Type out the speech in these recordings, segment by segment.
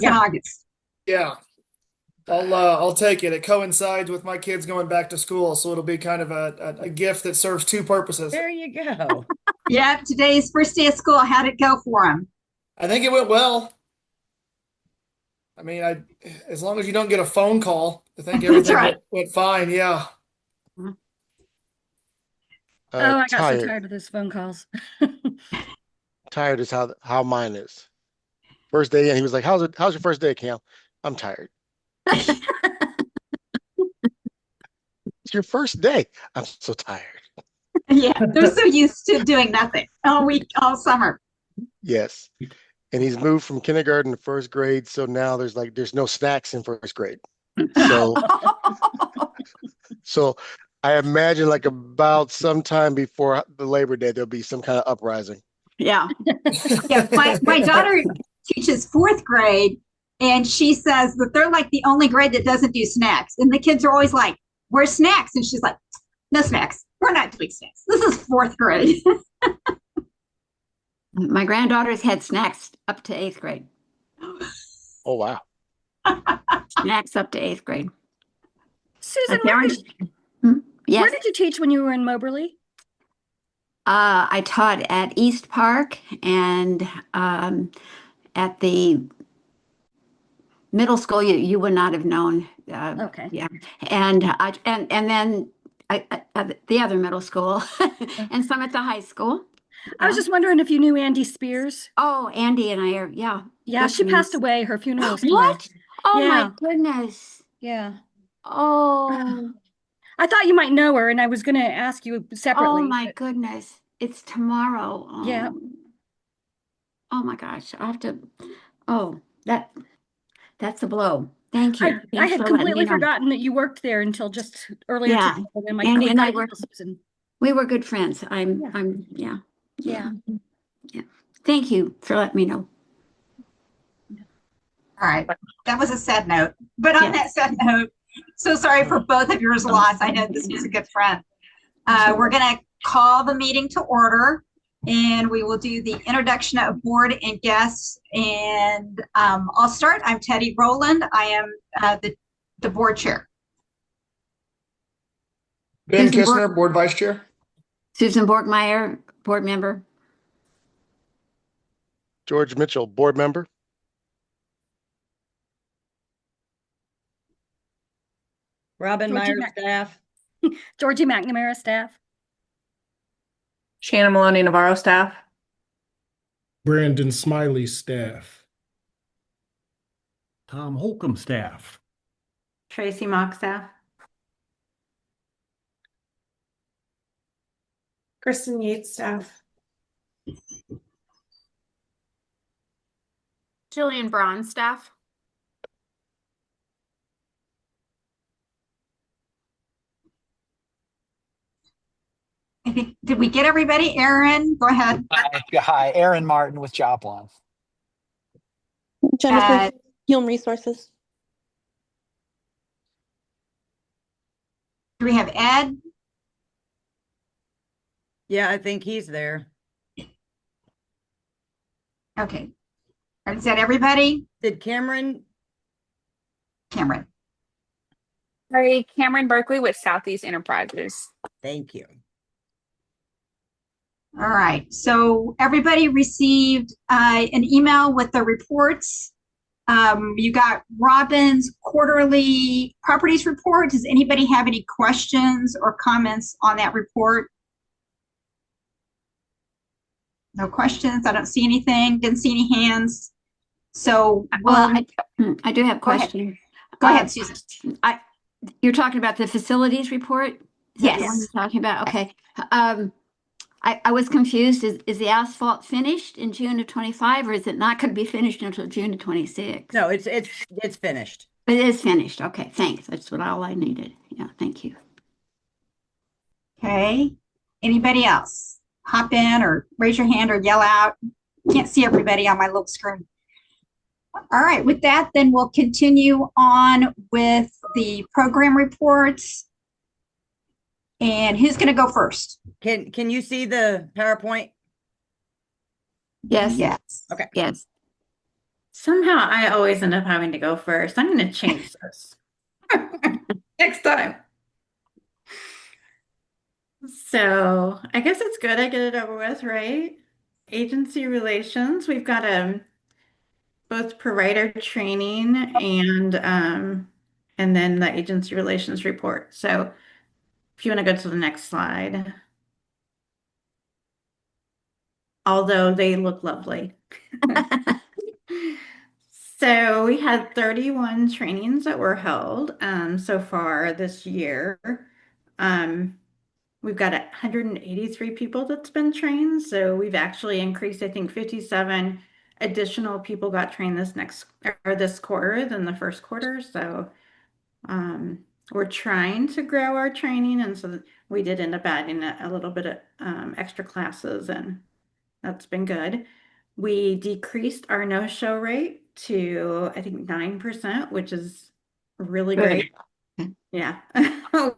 in August. Yeah, I'll take it. It coincides with my kids going back to school, so it'll be kind of a gift that serves two purposes. There you go. Yeah, today's first day of school. How'd it go for him? I think it went well. I mean, as long as you don't get a phone call, I think That's everything right. went fine. Yeah. Oh, I got so Tired. tired of those phone calls. Tired is how mine is. First day, and he was like, How's your first day, Cam? I'm tired. It's your first day. I'm so tired. Yeah, they're so used to doing nothing all week, all summer. Yes. And he's moved from kindergarten to first grade, so now there's no snacks in first grade. So so I imagine like about sometime before the Labor Day there'll be some kind of uprising. Yeah. Yeah. My daughter teaches fourth grade, and she says that they're like the only grade that doesn't do snacks. And the kids are always like, "Where's snacks?" And she's like, "No snacks. We're not doing snacks. This is fourth grade." My granddaughters had snacks up to eighth grade. Oh wow. Snacks up to eighth grade. Susan, Parents, where yes, did you teach when you were in Moberly? I taught at East Park and at the middle school. You would not have known. Okay. Yeah, and then at the other middle school, and some at the high school. I was just wondering if you knew Andy Spears. Oh, Andy and I are Yeah, good she passed friends. away. Her funeral's What? tomorrow. Oh my Yeah. goodness. Yeah. Oh. I thought you might know her, and I was going to ask you Oh separately. my but- goodness. It's tomorrow. Yeah. Oh my gosh. I have to. Oh, that's a blow. Thank you. I Thanks had for letting me completely know. forgotten that you worked there until just earlier Yeah. today. And then my Andy and I quick were Susan. we were good friends. Yeah. Yeah. Yeah. Yeah. Thank you for letting me know. All right. That was a sad note. But on that sad note, so sorry for both of yours loss. I know this was a good friend. We're going to call the meeting to order, and we will do the introduction of board and guests. And I'll start. I'm Teddy Rowland. I am the board chair. Ben Susan Kistner, board vice chair. Susan Borgmeyer, board member. George Mitchell, board member. Robin Georgie Myers, staff. Georgie McNamara, staff. Shannon Maloney Navarro, staff. Brandon Smiley, staff. Tom Holcomb, staff. Tracy Mock, staff. Kristen Yates, staff. Jillian Braun, staff. I think, did we get everybody? Aaron, go ahead. Hi, Aaron Martin with Joplin. Jennifer, Human Resources. Do we have Ed? Yeah, I think he's there. Okay. Is that everybody? Did Cameron? Cameron. Sorry, Cameron Berkeley with Southeast Enterprises. Thank you. All right. So everybody received an email with the reports. You got Robin's quarterly properties report. Does anybody have any questions or comments on that report? No questions. I don't see anything. Didn't see any hands. So I do have questions. Go ahead, Susan. You're talking about the facilities report? Is that Yes. the one you're talking about? Okay. I was confused. Is the asphalt finished in June of 25, or is it not going to be finished until June of 26? No, it's finished. It is finished. Okay, thanks. That's all I needed. Yeah, thank you. Okay. Anybody else? Hop in or raise your hand or yell out. Can't see everybody on my little screen. All right. With that, then we'll continue on with the program reports. And who's going to go first? Can you see the PowerPoint? Yes. Yes. Okay. Yes. Somehow I always end up having to go first. I'm going to change this next time. So I guess it's good I get it over with, right? Agency relations. We've got both provider training and then the agency relations report. So if you want to go to the next slide, although they look lovely. So we had 31 trainings that were held so far this year. We've got 183 people that's been trained. So we've actually increased, I think 57 additional people got trained this quarter than the first quarter. So we're trying to grow our training. And so we did end up adding a little bit of extra classes, and that's been good. We decreased our no-show rate to, I think, 9%, which is really great. Yeah.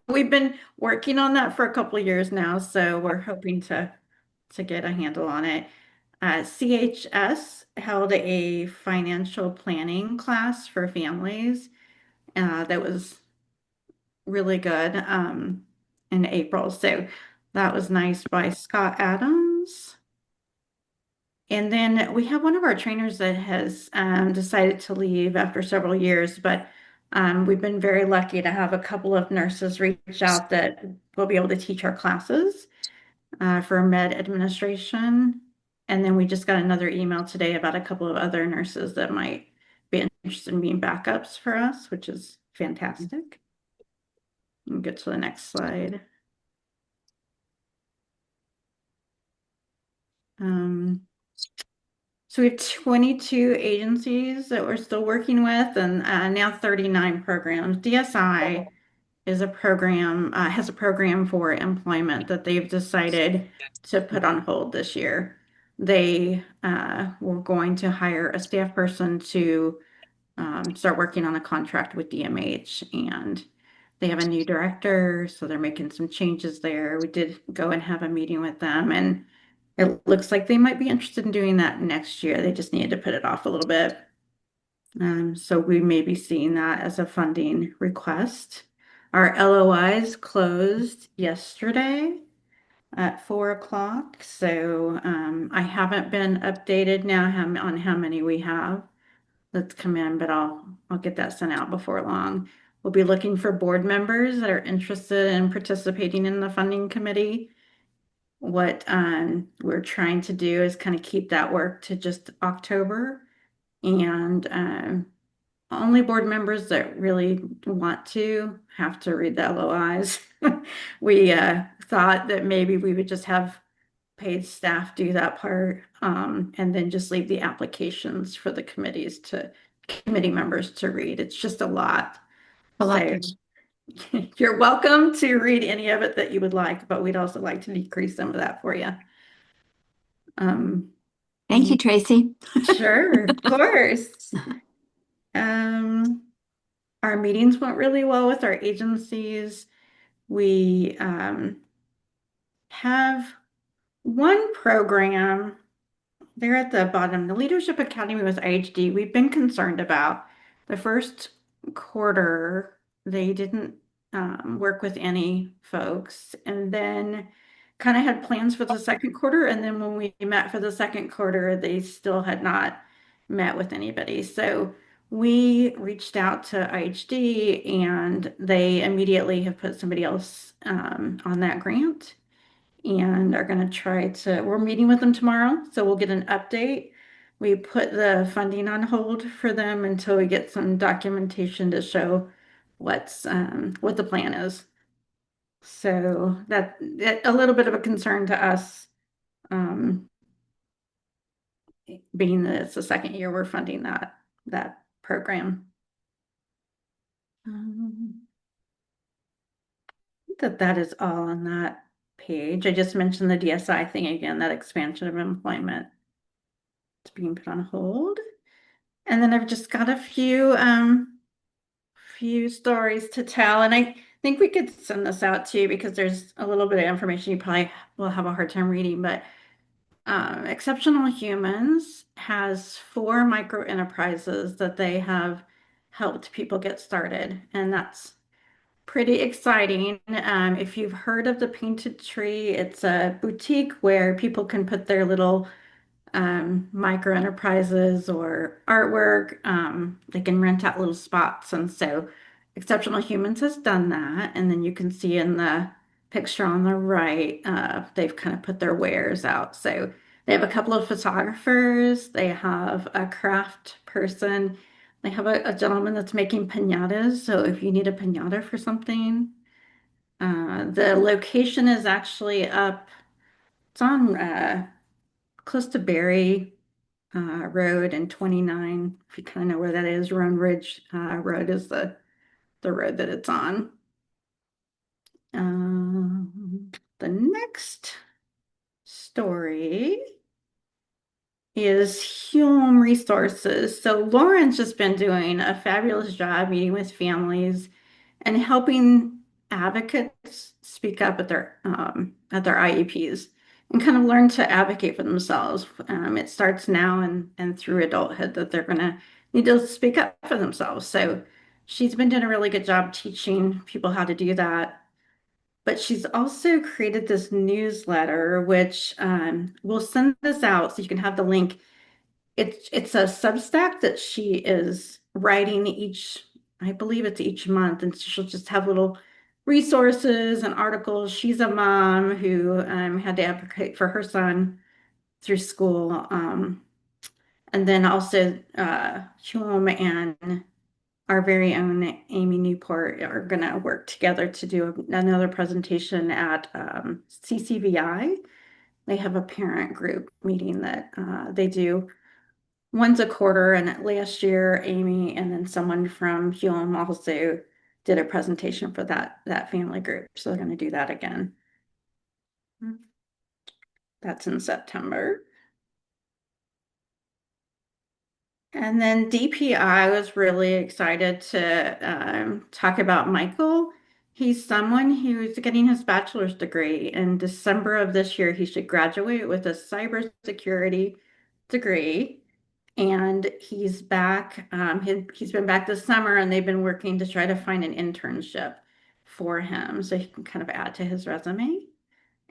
We've been working on that for a couple of years now, so we're hoping to get a handle on it. CHS held a financial planning class for families that was really good in April. So that was nice, by Scott Adams. And then we have one of our trainers that has decided to leave after several years, but we've been very lucky to have a couple of nurses reach out that will be able to teach our classes for med administration. And then we just got another email today about a couple of other nurses that might be interested in being backups for us, which is fantastic. We'll get to the next slide. So we have 22 agencies that we're still working with, and now 39 programs. DSI is a program, has a program for employment that they've decided to put on hold this year. They were going to hire a staff person to start working on a contract with DMH, and they have a new director, so they're making some changes there. We did go and have a meeting with them, and it looks like they might be interested in doing that next year. They just needed to put it off a little bit. So we may be seeing that as a funding request. Our LOIs closed yesterday at 4 o'clock. So I haven't been updated now on how many we have that's come in, but I'll get that sent out before long. We'll be looking for board members that are interested in participating in the funding committee. What we're trying to do is kind of keep that work to just October, and only board members that really want to have to read the LOIs. We thought that maybe we would just have paid staff do that part, and then just leave the applications for the committee members to read. It's just a lot. So, you're welcome to read any of it that you would like, but we'd also like to decrease some of that for you. Thank you, Tracy. Sure, of course. Our meetings went really well with our agencies. We have one program there at the bottom, the Leadership Academy with IHD. We've been concerned about the first quarter. They didn't work with any folks, and then kind of had plans for the second quarter. And then when we met for the second quarter, they still had not met with anybody. So we reached out to IHD, and they immediately have put somebody else on that grant, and are going to we're meeting with them tomorrow. So we'll get an update. We put the funding on hold for them until we get some documentation to show what the plan is. So that a little bit of a concern to us, being that it's the second year we're funding that program. I think that is all on that page. I just mentioned the DSI thing again, that expansion of employment. It's being put on hold. And then I've just got a few stories to tell, and I think we could send this out to you because there's a little bit of information you probably will have a hard time reading, but Exceptional Humans has 4 micro enterprises that they have helped people get started, and that's pretty exciting. If you've heard of the Painted Tree, it's a boutique where people can put their little micro enterprises or artwork. They can rent out little spots. And so Exceptional Humans has done that. And then you can see in the picture on the right, they've kind of put their wares out. So they have a couple of photographers, they have a craft person, they have a gentleman that's making piñatas. So if you need a piñata for something, the location is actually up, it's on close to Berry Road and 29. If you kind of know where that is, Roan Ridge Road is the road that it's on. The next story is Hume Resources. So Lauren's just been doing a fabulous job meeting with families and helping advocates speak up at their IEPs and kind of learn to advocate for themselves. It starts now and through adulthood that they're going to need to speak up for themselves. So she's been doing a really good job teaching people how to do that. But she's also created this newsletter, which we'll send this out so you can have the link. It's a Substack that she is writing I believe it's each month, and she'll just have little resources and articles. She's a mom who had to advocate for her son through school. And then also Hume and our very own Amy Newport are going to work together to do another presentation at CCVI. They have a parent group meeting that they do once a quarter. And last year, Amy and then someone from Hume also did a presentation for that family group. So they're going to do that again. That's in September. And then DPI was really excited to talk about Michael. He's someone who's getting his bachelor's degree. In December of this year, he should graduate with a cybersecurity degree. And he's back. He's been back this summer, and they've been working to try to find an internship for him so he can kind of add to his resume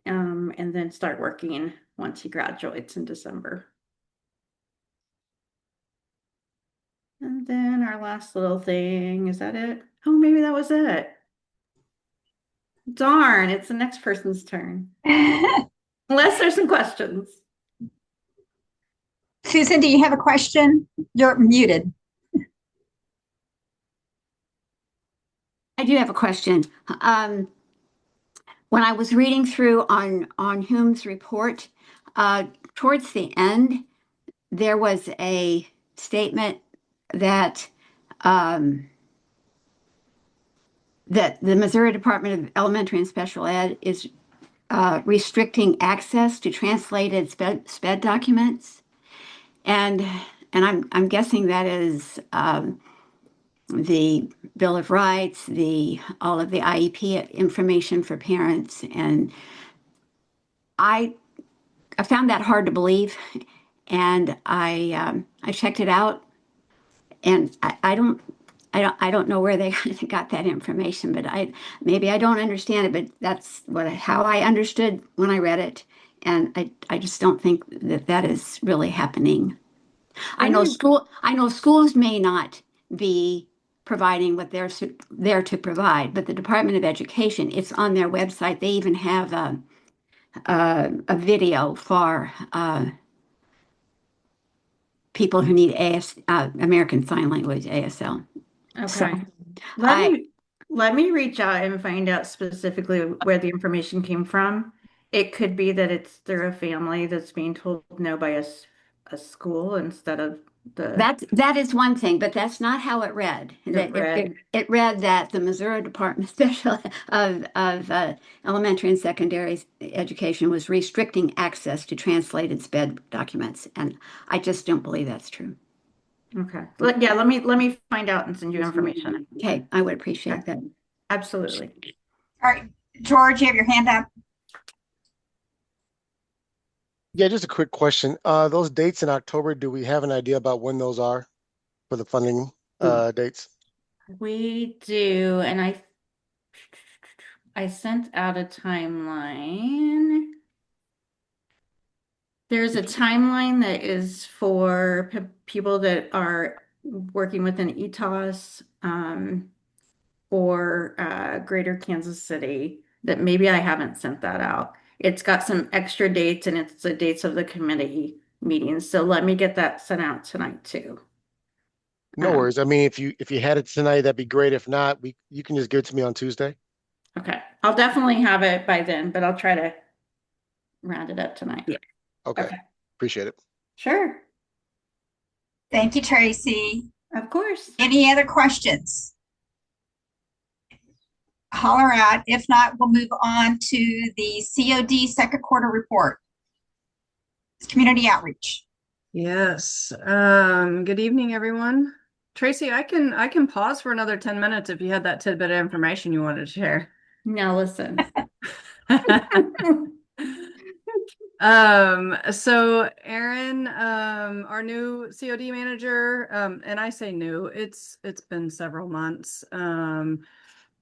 and then start working once he graduates in December. And then our last little thing, is that it? Oh, maybe that was it. Darn, it's the next person's turn. Unless there's some questions. Susan, do you have a question? You're muted. I do have a question. When I was reading through on Hume's report, towards the end, there was a statement that that the Missouri Department of Elementary and Special Ed is restricting access to translated SPED documents, and I'm guessing that is the Bill of Rights, all of the IEP information for parents, and I found that hard to believe, and I checked it out, and I don't know where they got that information, but maybe I don't understand it, but that's how I understood when I read it, and I just don't think that is really happening. I know schools may not be providing what they're there to provide, but the Department of Education, it's on their website. They even have a video for people who need American Sign Language, ASL. Okay. So, let me reach out and find out specifically where the information came from. It could be that it's through a family that's being told no by a school instead of that is one thing, but that's not how it read. It read that the Missouri Department of Elementary and Secondary Education was restricting access to translated SPED documents, and I just don't believe that's true. Okay. Yeah, let me find out and send you information. Okay, I would appreciate that. Absolutely. All right, George, you have your hand up. Yeah, just a quick question. Those dates in October, do we have an idea about when those are for the funding dates? We do, and I sent out a timeline. There's a timeline that is for people that are working within ETOS or Greater Kansas City that maybe I haven't sent that out. It's got some extra dates and it's the dates of the committee meetings. So let me get that sent out tonight too. No worries. I mean, if you had it tonight, that'd be great. If not, you can just give it to me on Tuesday. Okay. I'll definitely have it by then, but I'll try to round it up tonight. Yeah. Okay. Appreciate it. Sure. Thank you, Tracy. Of course. Any other questions? Holler out. If not, we'll move on to the COD second quarter report. It's community outreach. Yes. Good evening, everyone. Tracy, I can pause for another 10 minutes if you had that tidbit of information you wanted to share. Now listen. So Erin, our new COD manager, and I say new, it's been several months.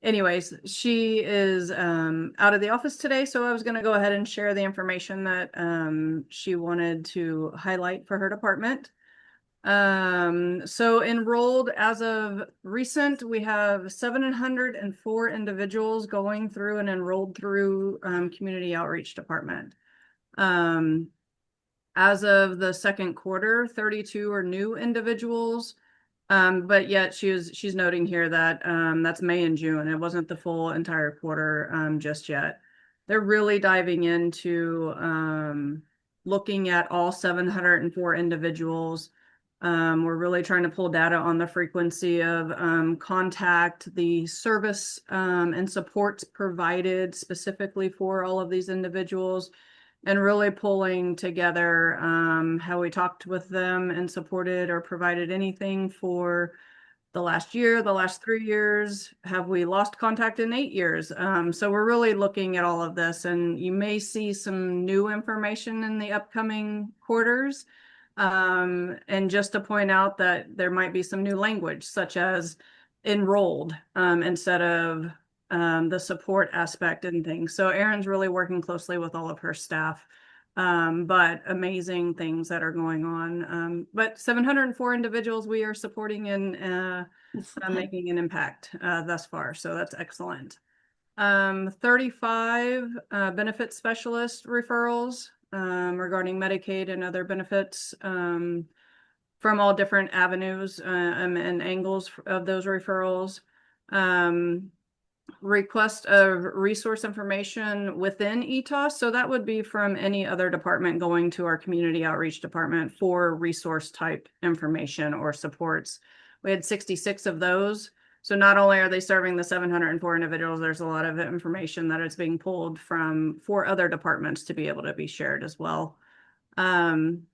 Anyways, she is out of the office today, so I was going to go ahead and share the information that she wanted to highlight for her department. So enrolled as of recent, we have 704 individuals going through and enrolled through community outreach department. As of the second quarter, 32 are new individuals. But yet she's noting here that that's May and June. It wasn't the full entire quarter just yet. They're really diving into looking at all 704 individuals. We're really trying to pull data on the frequency of contact, the service and supports provided specifically for all of these individuals, and really pulling together how we talked with them and supported or provided anything for the last year, the last 3 years. Have we lost contact in 8 years? So we're really looking at all of this, and you may see some new information in the upcoming quarters. And just to point out that there might be some new language, such as enrolled instead of the support aspect and things. So Erin's really working closely with all of her staff, but amazing things that are going on. But 704 individuals we are supporting and making an impact thus far. So that's excellent. 35 benefit specialist referrals regarding Medicaid and other benefits from all different avenues and angles of those referrals. Request of resource information within ETOS. So that would be from any other department going to our community outreach department for resource type information or supports. We had 66 of those. So not only are they serving the 704 individuals, there's a lot of information that is being pulled from for other departments to be able to be shared as well. In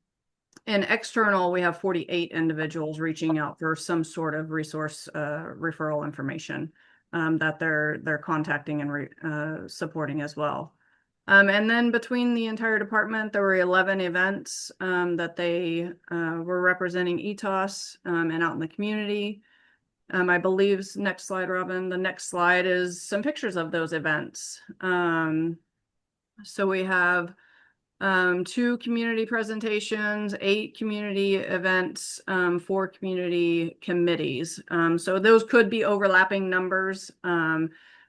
external, we have 48 individuals reaching out for some sort of resource referral information that they're contacting and supporting as well. And then between the entire department, there were 11 events that they were representing ETOS and out in the community. I believe, next slide, Robin, the next slide is some pictures of those events. So we have 2 community presentations, 8 community events, 4 community committees. So those could be overlapping numbers.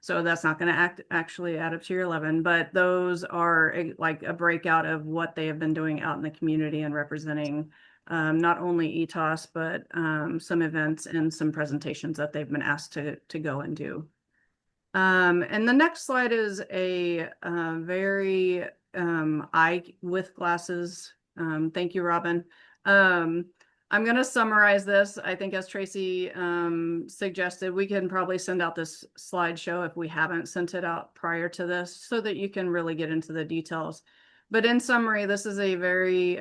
So that's not going to actually add up to your 11, but those are like a breakout of what they have been doing out in the community and representing not only ETOS, but some events and some presentations that they've been asked to go and do. And the next slide is a very eye with glasses. Thank you, Robin. I'm going to summarize this. I think as Tracy suggested, we can probably send out this slideshow if we haven't sent it out prior to this so that you can really get into the details. But in summary, this is a very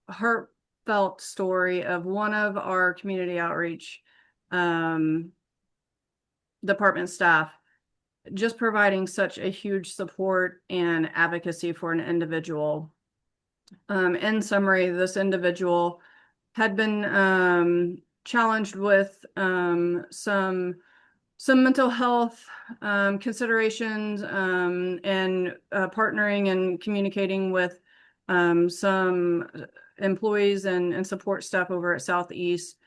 heartfelt story of one of our community outreach department staff just providing such a huge support and advocacy for an individual. In summary, this individual had been challenged with some mental health considerations and partnering and communicating with some employees and support staff over at Southeast.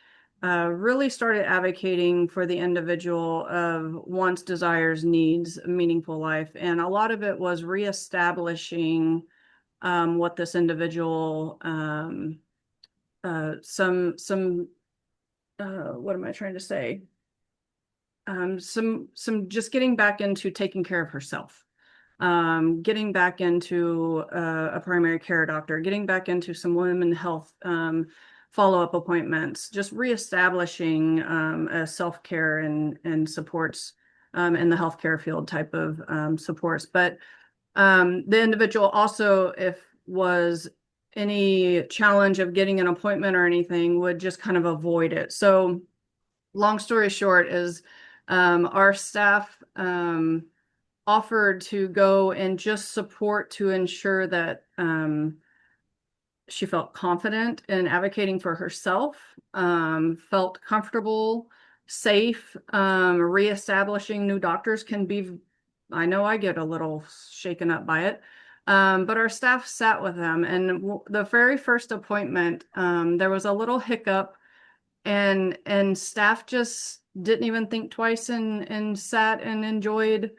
Really started advocating for the individual of wants, desires, needs, a meaningful life. And a lot of it was reestablishing what this individual, what am I trying to say? Some just getting back into taking care of herself, getting back into a primary care doctor, getting back into some women health follow-up appointments, just reestablishing a self-care and supports in the healthcare field type of supports. But the individual also, if was any challenge of getting an appointment or anything, would just kind of avoid it. So long story short is our staff offered to go and just support to ensure that she felt confident in advocating for herself, felt comfortable, safe, reestablishing new doctors can be, I know I get a little shaken up by it. But our staff sat with them, and the very first appointment, there was a little hiccup, and staff just didn't even think twice and sat and enjoyed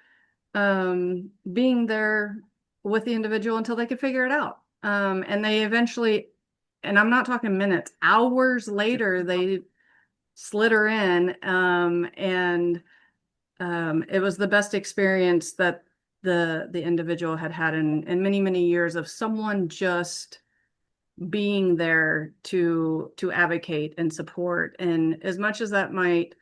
being there with the individual until they could figure it out. And they eventually, and I'm not talking minutes, hours later, they slid her in, and it was the best experience that the individual had in many, many years of someone just being there to advocate and support. And as much as that might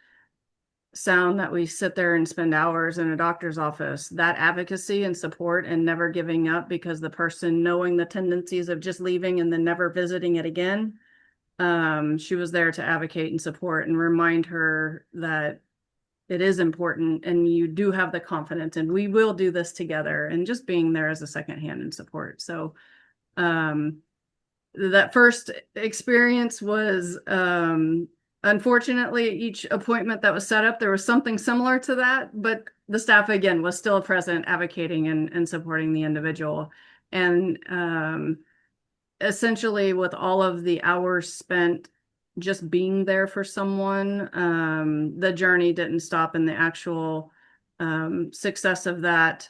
sound that we sit there and spend hours in a doctor's office, that advocacy and support and never giving up because the person knowing the tendencies of just leaving and then never visiting it again, she was there to advocate and support and remind her that it is important and you do have the confidence and we will do this together, and just being there as a second hand and support. So that first experience was unfortunately, each appointment that was set up, there was something similar to that, but the staff again was still present, advocating and supporting the individual. And essentially with all of the hours spent just being there for someone, the journey didn't stop, and the actual success of that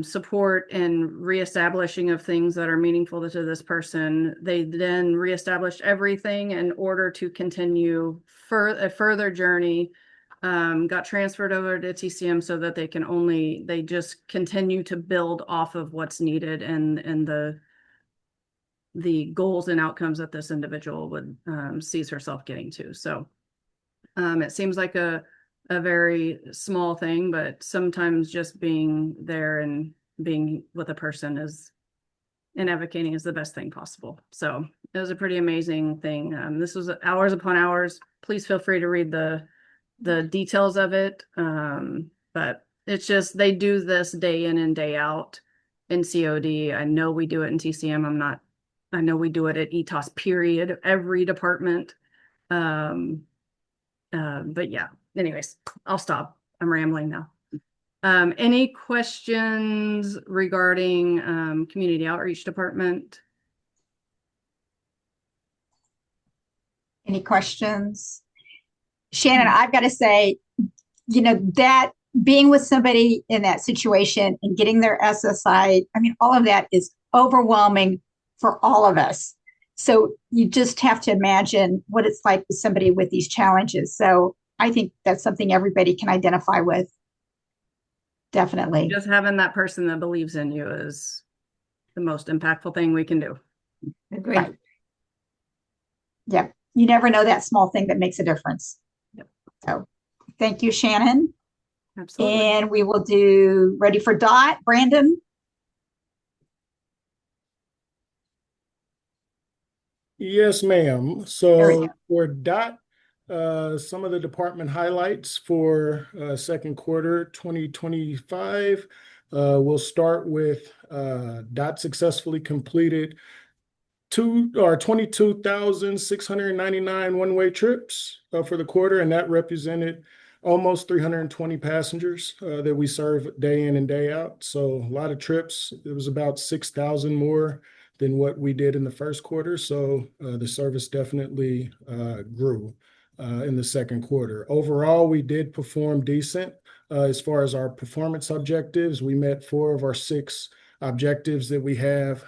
support and reestablishing of things that are meaningful to this person. They then reestablished everything in order to continue a further journey, got transferred over to TCM so that they just continue to build off of what's needed and the goals and outcomes that this individual would sees herself getting to. So it seems like a very small thing, but sometimes just being there and being with a person and advocating is the best thing possible. So it was a pretty amazing thing. This was hours upon hours. Please feel free to read the details of it. But it's just, they do this day in and day out in COD. I know we do it in TCM. I know we do it at ETOS, period, every department. But yeah. Anyways, I'll stop. I'm rambling now. Any questions regarding community outreach department? Any questions? Shannon, I've got to say, that being with somebody in that situation and getting their SSI, I mean, all of that is overwhelming for all of us. So you just have to imagine what it's like with somebody with these challenges. So I think that's something everybody can identify with. Definitely. Just having that person that believes in you is the most impactful thing we can do. Agreed. Right. Yeah. You never know that small thing that makes a difference. Yep. So thank you, Shannon. Absolutely. And we will do ready for Dot, Brandon. Yes, ma'am. So for Dot, some of the department highlights for second quarter 2025. We'll start with DOT successfully completed 22,699 one-way trips for the quarter, and that represented almost 320 passengers that we serve day in and day out. So a lot of trips. It was about 6,000 more than what we did in the first quarter. So the service definitely grew in the second quarter. Overall, we did perform decent as far as our performance objectives. We met 4 of our 6 objectives that we have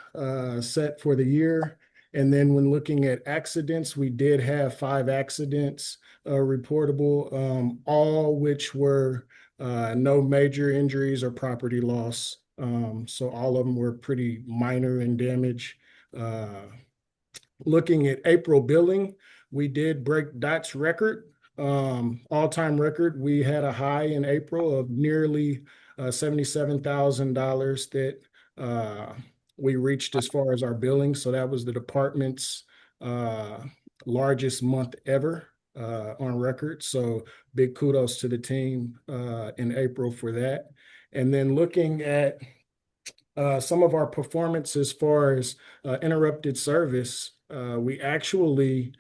set for the year. And then when looking at accidents, we did have 5 accidents reportable, all which were no major injuries or property loss. So all of them were pretty minor in damage. Looking at April billing, we did break DOT's record, all-time record. We had a high in April of nearly $77,000 that we reached as far as our billing. So that was the department's largest month ever on record. So big kudos to the team in April for that. And then looking at some of our performance as far as interrupted service, we actually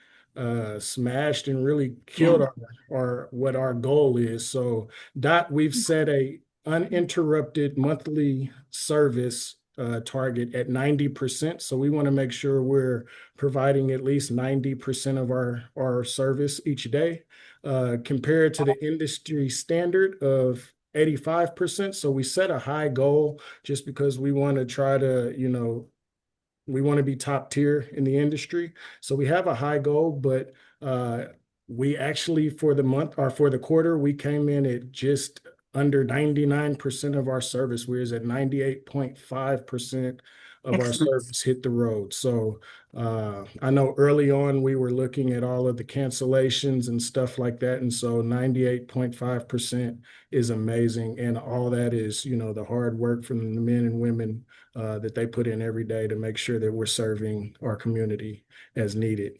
smashed and really killed our what our goal is. So DOT, we've set a uninterrupted monthly service target at 90%. So we want to make sure we're providing at least 90% of our service each day, compared to the industry standard of 85%. So we set a high goal just because we want to try to, we want to be top tier in the industry. So we have a high goal, but we actually for the month or for the quarter, we came in at just under 99% of our service. We was at 98.5% of our service hit the road. So I know early on we were looking at all of the cancellations and stuff like that. And so 98.5% is amazing. And all that is, the hard work from the men and women that they put in every day to make sure that we're serving our community as needed.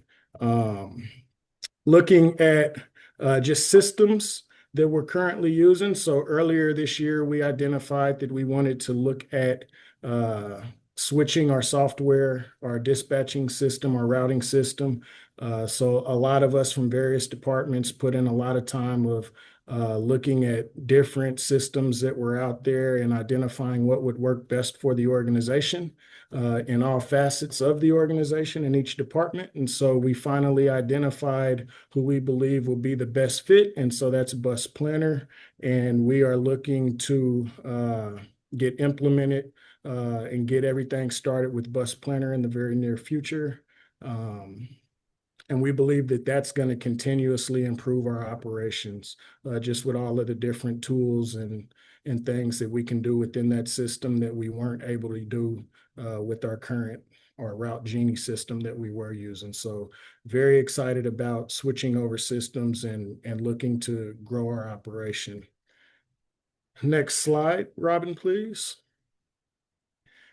Looking at just systems that we're currently using. So earlier this year, we identified that we wanted to look at switching our software, our dispatching system, our routing system. So a lot of us from various departments put in a lot of time of looking at different systems that were out there and identifying what would work best for the organization in all facets of the organization in each department. And so we finally identified who we believe will be the best fit. And so that's Bus Planner. And we are looking to get implemented and get everything started with Bus Planner in the very near future. And we believe that that's going to continuously improve our operations, just with all of the different tools and things that we can do within that system that we weren't able to do with our current Route Genie system that we were using. So very excited about switching over systems and looking to grow our operation. Next slide, Robin, please.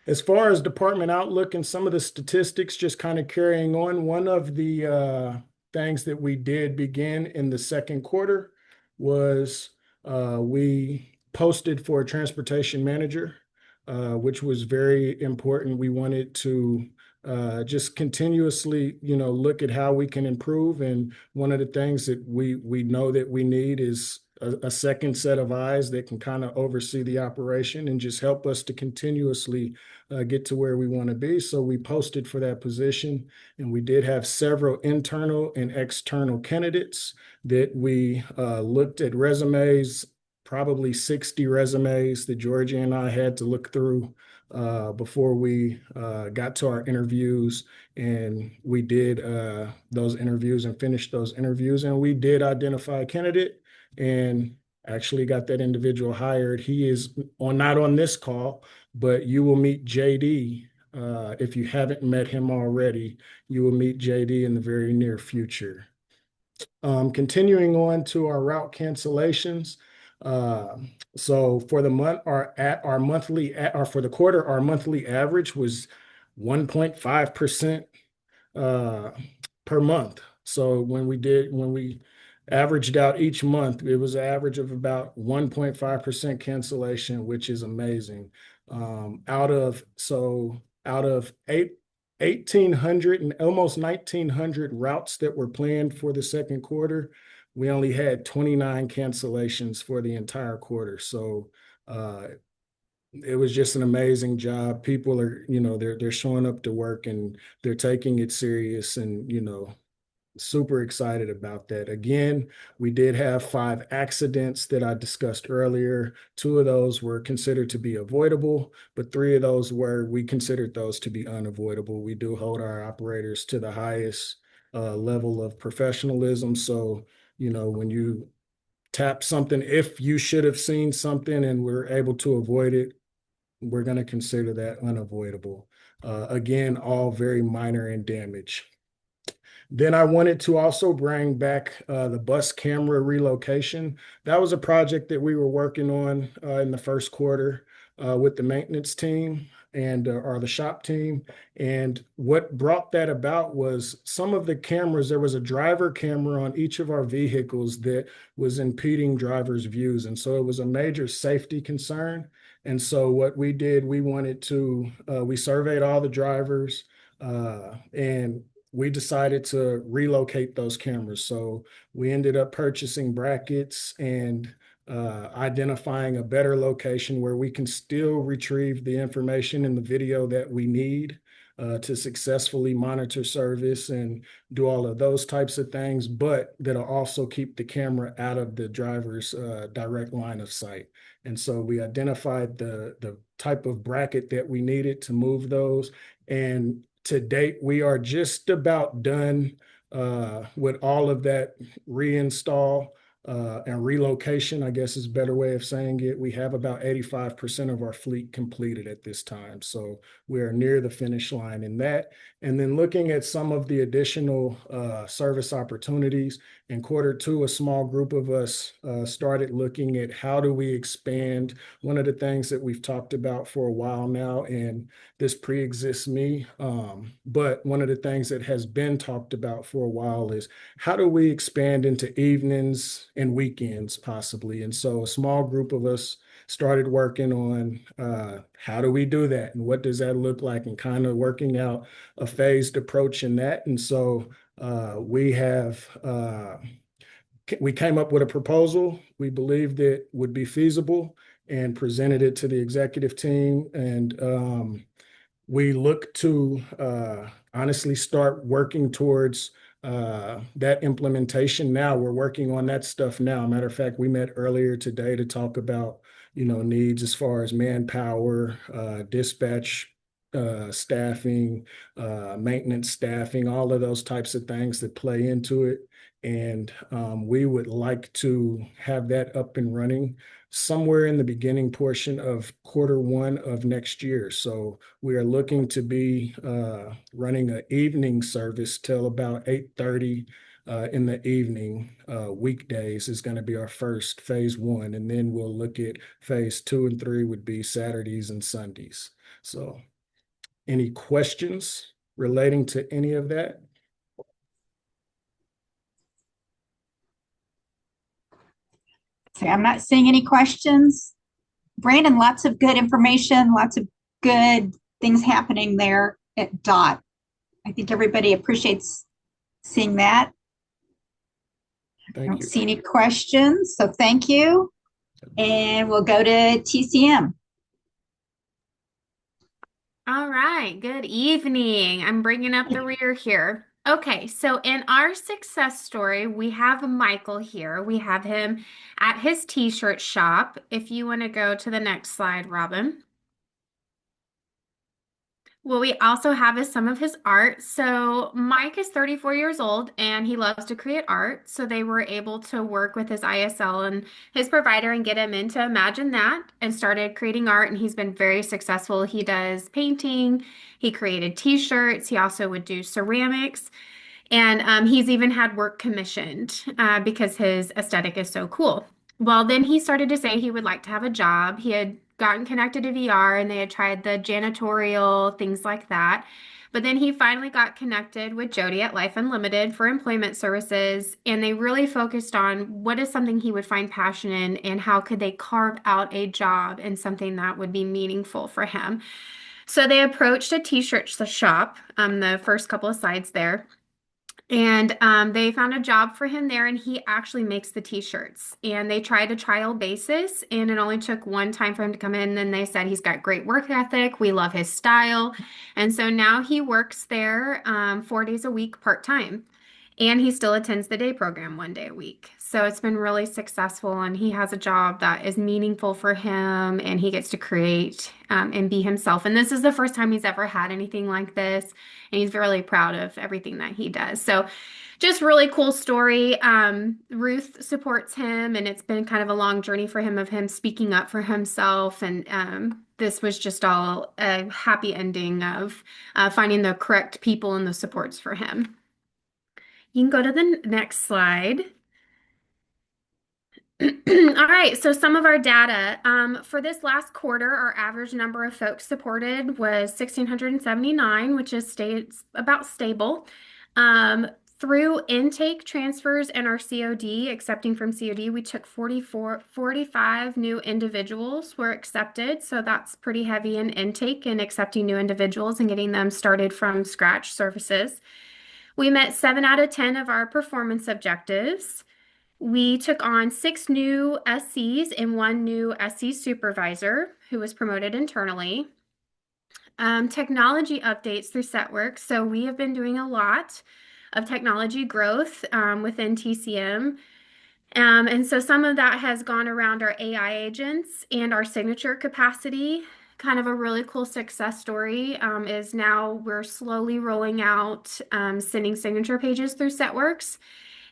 As far as department outlook and some of the statistics, just kind of carrying on, one of the things that we did begin in the second quarter was we posted for a transportation manager, which was very important. We wanted to just continuously, look at how we can improve. And one of the things that we know that we need is a second set of eyes that can kind of oversee the operation and just help us to continuously get to where we want to be. So we posted for that position, and we did have several internal and external candidates that we looked at resumes, probably 60 resumes that Georgia and I had to look through before we got to our interviews. And we did those interviews and finished those interviews, and we did identify a candidate and actually got that individual hired. He is not on this call, but you will meet JD. If you haven't met him already, you will meet JD in the very near future. Continuing on to our route cancellations. So for the month, for the quarter, our monthly average was 1.5% per month. So when we averaged out each month, it was an average of about 1.5% cancellation, which is amazing. Out of 1,800 and almost 1,900 routes that were planned for the second quarter, we only had 29 cancellations for the entire quarter. So it was just an amazing job. People are, they're showing up to work and they're taking it serious, and, super excited about that. Again, we did have 5 accidents that I discussed earlier. 2 of those were considered to be avoidable, but 3 of those we considered those to be unavoidable. We do hold our operators to the highest level of professionalism. So, when you tap something, if you should have seen something and we're able to avoid it, we're going to consider that unavoidable. Again, all very minor in damage. Then I wanted to also bring back the bus camera relocation. That was a project that we were working on in the first quarter with the maintenance team and or the shop team. And what brought that about was some of the cameras, there was a driver camera on each of our vehicles that was impeding drivers' views. And so it was a major safety concern. And so what we did, we surveyed all the drivers and we decided to relocate those cameras. So we ended up purchasing brackets and identifying a better location where we can still retrieve the information in the video that we need to successfully monitor service and do all of those types of things, but that'll also keep the camera out of the driver's direct line of sight. And so we identified the type of bracket that we needed to move those. And to date, we are just about done with all of that reinstall and relocation, I guess is a better way of saying it. We have about 85% of our fleet completed at this time. So we are near the finish line in that. And then looking at some of the additional service opportunities, in quarter 2, a small group of us started looking at how do we expand. One of the things that we've talked about for a while now, and this pre-exists me, but one of the things that has been talked about for a while is how do we expand into evenings and weekends possibly. And so a small group of us started working on how do we do that and what does that look like, and kind of working out a phased approach in that. And so we came up with a proposal we believed that would be feasible and presented it to the executive team. And we look to honestly start working towards that implementation now. We're working on that stuff now. Matter of fact, we met earlier today to talk about, needs as far as manpower, dispatch, staffing, maintenance staffing, all of those types of things that play into it. And we would like to have that up and running somewhere in the beginning portion of quarter 1 of next year. So we are looking to be running an evening service till about 8:30 in the evening. Weekdays is going to be our first phase 1. And then we'll look at phase 2 and 3 would be Saturdays and Sundays. So any questions relating to any of that? Okay, I'm not seeing any questions. Brandon, lots of good information, lots of good things happening there at DOT. I think everybody appreciates seeing that. I don't see any questions, so thank you. And we'll go to TCM. All right, good evening. I'm bringing up the rear here. Okay, so in our success story, we have Michael here. We have him at his t-shirt shop. If you want to go to the next slide, Robin. What we also have is some of his art. So Mike is 34 years old and he loves to create art. So they were able to work with his ISL and his provider and get him into Imagine That and started creating art. And he's been very successful. He does painting. He created t-shirts. He also would do ceramics. And he's even had work commissioned because his aesthetic is so cool. Well, then he started to say he would like to have a job. He had gotten connected to VR and they had tried the janitorial, things like that. But then he finally got connected with Jody at Life Unlimited for employment services, and they really focused on what is something he would find passion in and how could they carve out a job and something that would be meaningful for him. So they approached a t-shirt shop, the first couple of slides there. And they found a job for him there, and he actually makes the t-shirts. And they tried a trial basis, and it only took one time for him to come in. Then they said he's got great work ethic. We love his style. And so now he works there 4 days a week part-time. And he still attends the day program 1 day a week. So it's been really successful, and he has a job that is meaningful for him, and he gets to create and be himself. And this is the first time he's ever had anything like this, and he's really proud of everything that he does. So just really cool story. Ruth supports him, and it's been kind of a long journey for him of him speaking up for himself. And this was just all a happy ending of finding the correct people and the supports for him. You can go to the next slide. All right, so some of our data. For this last quarter, our average number of folks supported was 1,679, which is about stable. Through intake transfers and our COD, accepting from COD, we took 45 new individuals were accepted. So that's pretty heavy in intake and accepting new individuals and getting them started from scratch services. We met 7 out of 10 of our performance objectives. We took on 6 new SCs and 1 new SC supervisor who was promoted internally. Technology updates through SetWorks. So we have been doing a lot of technology growth within TCM. And so some of that has gone around our AI agents and our signature capacity. Kind of a really cool success story is now we're slowly rolling out sending signature pages through SetWorks.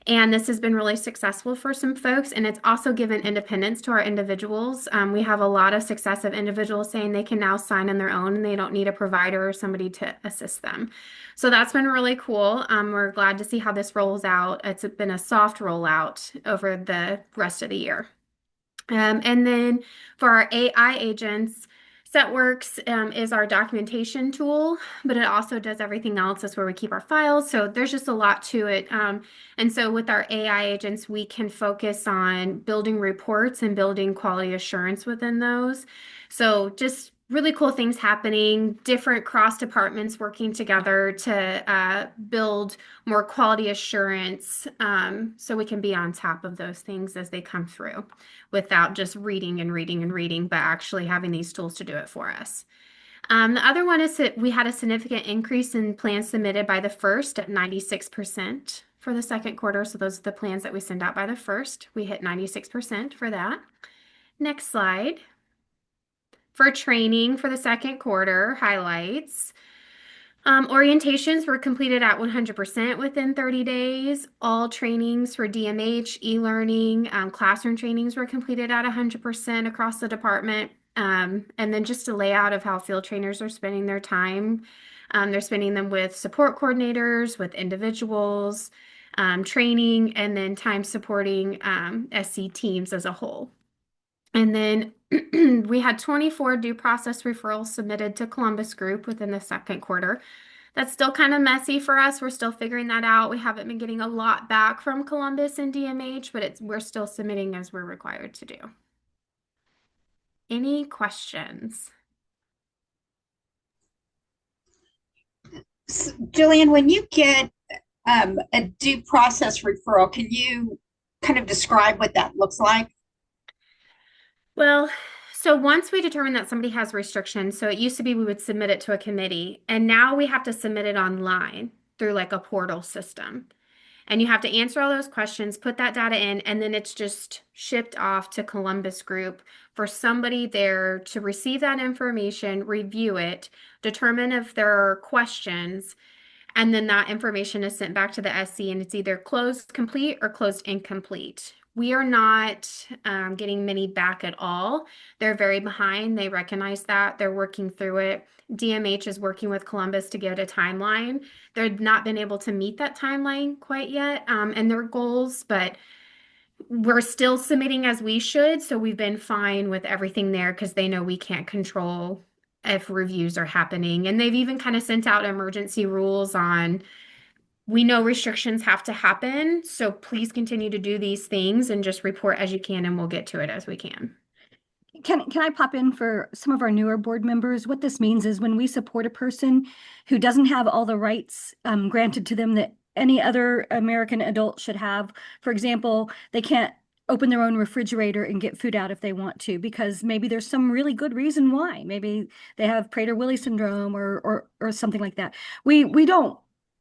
And this has been really successful for some folks, and it's also given independence to our individuals. We have a lot of success of individuals saying they can now sign on their own and they don't need a provider or somebody to assist them. So that's been really cool. We're glad to see how this rolls out. It's been a soft rollout over the rest of the year. And then for our AI agents, SetWorks is our documentation tool, but it also does everything else. That's where we keep our files. So there's just a lot to it. And so with our AI agents, we can focus on building reports and building quality assurance within those. So just really cool things happening, different cross departments working together to build more quality assurance so we can be on top of those things as they come through without just reading and reading and reading, but actually having these tools to do it for us. The other one is that we had a significant increase in plans submitted by the 1st at 96% for the second quarter. So those are the plans that we send out by the 1st. We hit 96% for that. Next slide. For training for the second quarter, highlights. Orientations were completed at 100% within 30 days. All trainings for DMH, e-learning, classroom trainings were completed at 100% across the department. And then just a layout of how field trainers are spending their time. They're spending them with support coordinators, with individuals, training, and then time supporting SC teams as a whole. And then we had 24 due process referrals submitted to Columbus Group within the second quarter. That's still kind of messy for us. We're still figuring that out. We haven't been getting a lot back from Columbus and DMH, but we're still submitting as we're required to do. Any questions? Jillian, when you get a due process referral, can you kind of describe what that looks like? Well, so once we determine that somebody has restrictions, so it used to be we would submit it to a committee, and now we have to submit it online through like a portal system. And you have to answer all those questions, put that data in, and then it's just shipped off to Columbus Group for somebody there to receive that information, review it, determine if there are questions, and then that information is sent back to the SC, and it's either closed complete or closed incomplete. We are not getting many back at all. They're very behind. They recognize that. They're working through it. DMH is working with Columbus to give it a timeline. They've not been able to meet that timeline quite yet and their goals, but we're still submitting as we should, so we've been fine with everything there because they know we can't control if reviews are happening. And they've even kind of sent out emergency rules on, we know restrictions have to happen, so please continue to do these things and just report as you can, and we'll get to it as we can. Can I pop in for some of our newer board members? What this means is when we support a person who doesn't have all the rights granted to them that any other American adult should have. For example, they can't open their own refrigerator and get food out if they want to, because maybe there's some really good reason why. Maybe they have Prader-Willi syndrome or something like that. We don't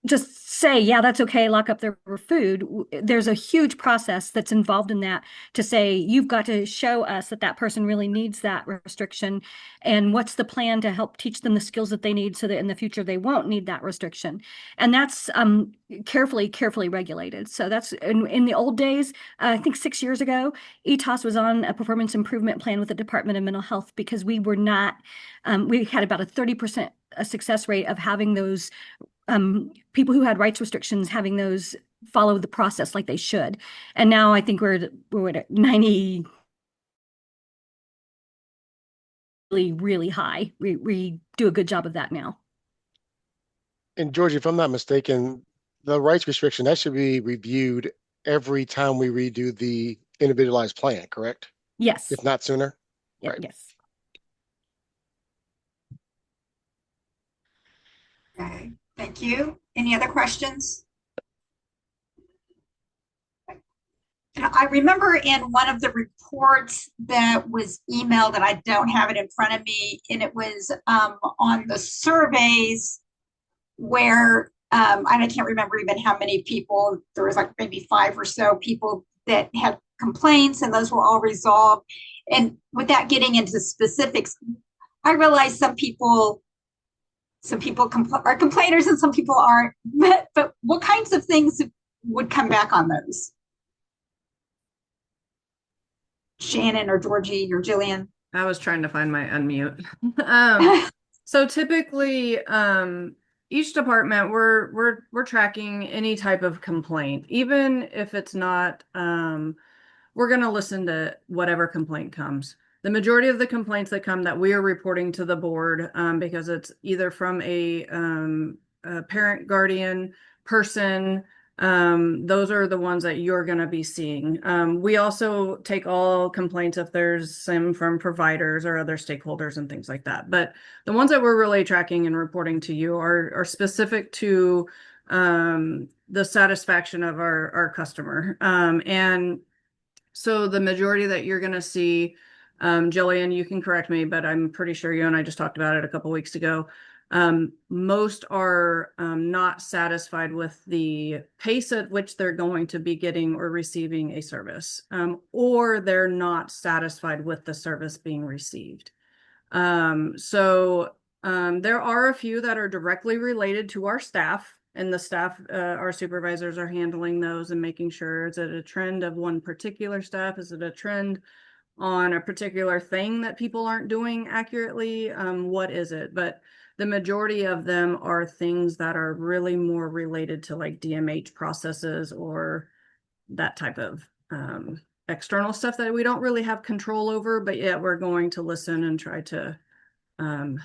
just say, yeah, that's okay, lock up their food. There's a huge process that's involved in that to say, you've got to show us that that person really needs that restriction. And what's the plan to help teach them the skills that they need so that in the future they won't need that restriction. And that's carefully regulated. So that's in the old days, I think 6 years ago, ETOS was on a performance improvement plan with the Department of Mental Health because we were not, we had about a 30% success rate of having those people who had rights restrictions, having those follow the process like they should. And now I think we're at 90, really high. We do a good job of that now. And Georgie, if I'm not mistaken, the rights restriction, that should be reviewed every time we redo the individualized plan, correct? Yes. If not sooner? Yeah, Right. yes. Okay, thank you. Any other questions? And I remember in one of the reports that was emailed, and I don't have it in front of me, and it was on the surveys where, and I can't remember even how many people, there was like maybe 5 or so people that had complaints, and those were all resolved. And without getting into specifics, I realize some people are complainers and some people aren't, but what kinds of things would come back on those? Shannon or Georgie or Jillian? I was trying to find my unmute. So typically, each department, we're tracking any type of complaint, even if it's not, we're going to listen to whatever complaint comes. The majority of the complaints that come that we are reporting to the board, because it's either from a parent, guardian, person, those are the ones that you're going to be seeing. We also take all complaints if there's some from providers or other stakeholders and things like that. But the ones that we're really tracking and reporting to you are specific to the satisfaction of our customer. And so the majority that you're going to see, Jillian, you can correct me, but I'm pretty sure you and I just talked about it a couple weeks ago. Most are not satisfied with the pace at which they're going to be getting or receiving a service, or they're not satisfied with the service being received. So there are a few that are directly related to our staff, and the staff, our supervisors are handling those and making sure, is it a trend of one particular staff? Is it a trend on a particular thing that people aren't doing accurately? What is it? But the majority of them are things that are really more related to like DMH processes or that type of external stuff that we don't really have control over, but yet we're going to listen and try to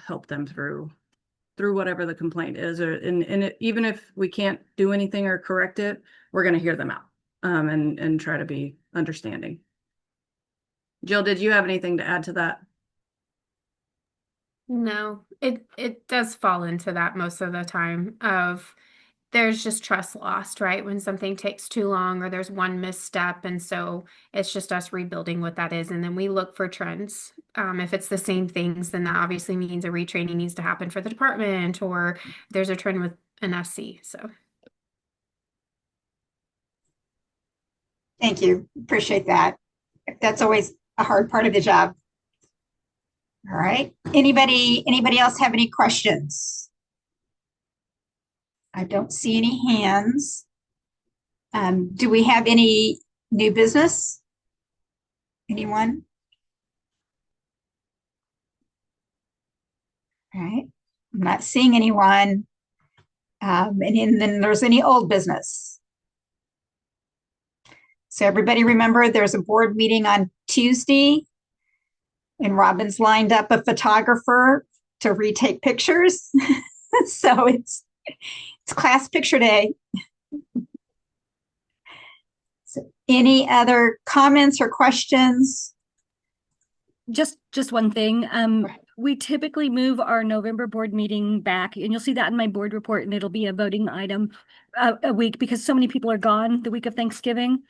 help them through whatever the complaint is. Even if we can't do anything or correct it, we're going to hear them out and try to be understanding. Jill, did you have anything to add to that? No, it does fall into that most of the time of there's just trust lost, right? When something takes too long or there's one misstep. And so it's just us rebuilding what that is. And then we look for trends. If it's the same things, then that obviously means a retraining needs to happen for the department, or there's a trend with an SC. So. Thank you. Appreciate that. That's always a hard part of the job. All right. Anybody else have any questions? I don't see any hands. Do we have any new business? Anyone? All right. I'm not seeing anyone. And then there's any old business. So everybody remember there's a board meeting on Tuesday and Robin's lined up a photographer to retake pictures. So it's class picture day. So any other comments or questions? Just one thing. We typically move our November board meeting back, and you'll see that in my board report, and it'll be a voting item a week because so many people are gone the week of Thanksgiving.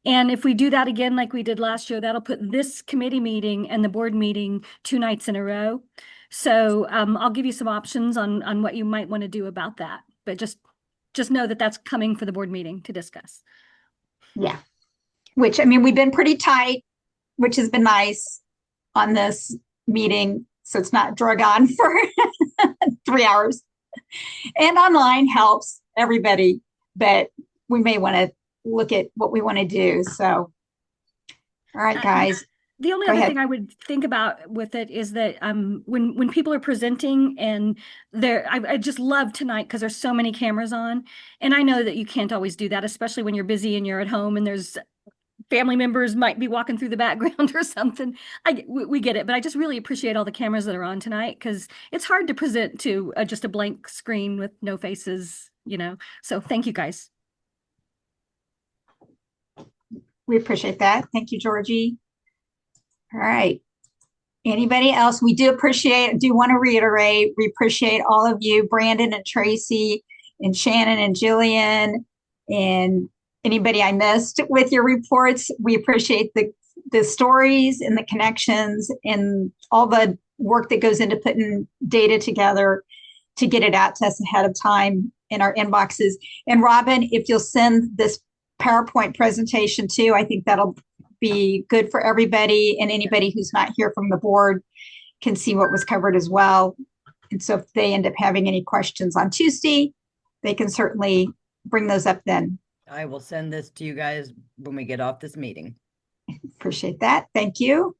And if we do that again, like we did last year, that'll put this committee meeting and the board meeting 2 nights in a row. So I'll give you some options on what you might want to do about that. But just know that that's coming for the board meeting to discuss. Yeah. Which, I mean, we've been pretty tight, which has been nice on this meeting. So it's not drug on for 3 hours. And online helps everybody, but we may want to look at what we want to do. So, all right, guys. The only Go other ahead. thing I would think about with it is that when people are presenting and I just love tonight because there's so many cameras on, and I know that you can't always do that, especially when you're busy and you're at home and there's family members might be walking through the background or something. We get it, but I just really appreciate all the cameras that are on tonight because it's hard to present to just a blank screen with no faces, you know. So thank you guys. We appreciate that. Thank you, Georgie. All right. Anybody else? We do want to reiterate, we appreciate all of you, Brandon and Tracy and Shannon and Jillian and anybody I missed with your reports. We appreciate the stories and the connections and all the work that goes into putting data together to get it out to us ahead of time in our inboxes. And Robin, if you'll send this PowerPoint presentation too, I think that'll be good for everybody, and anybody who's not here from the board can see what was covered as well. And so if they end up having any questions on Tuesday, they can certainly bring those up then. I will send this to you guys when we get off this meeting. Appreciate that. Thank you.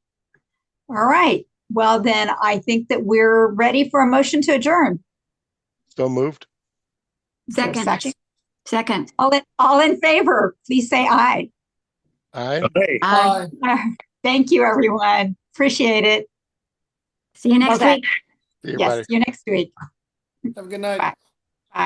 All right. Well, then I think that we're ready for a motion to adjourn. So moved. Second. All in favor, please say aye. Aye. Aye. Thank you, everyone. Appreciate it. See you next Okay. week. See you, Yes, buddy. see you next week. Have a good night. Bye.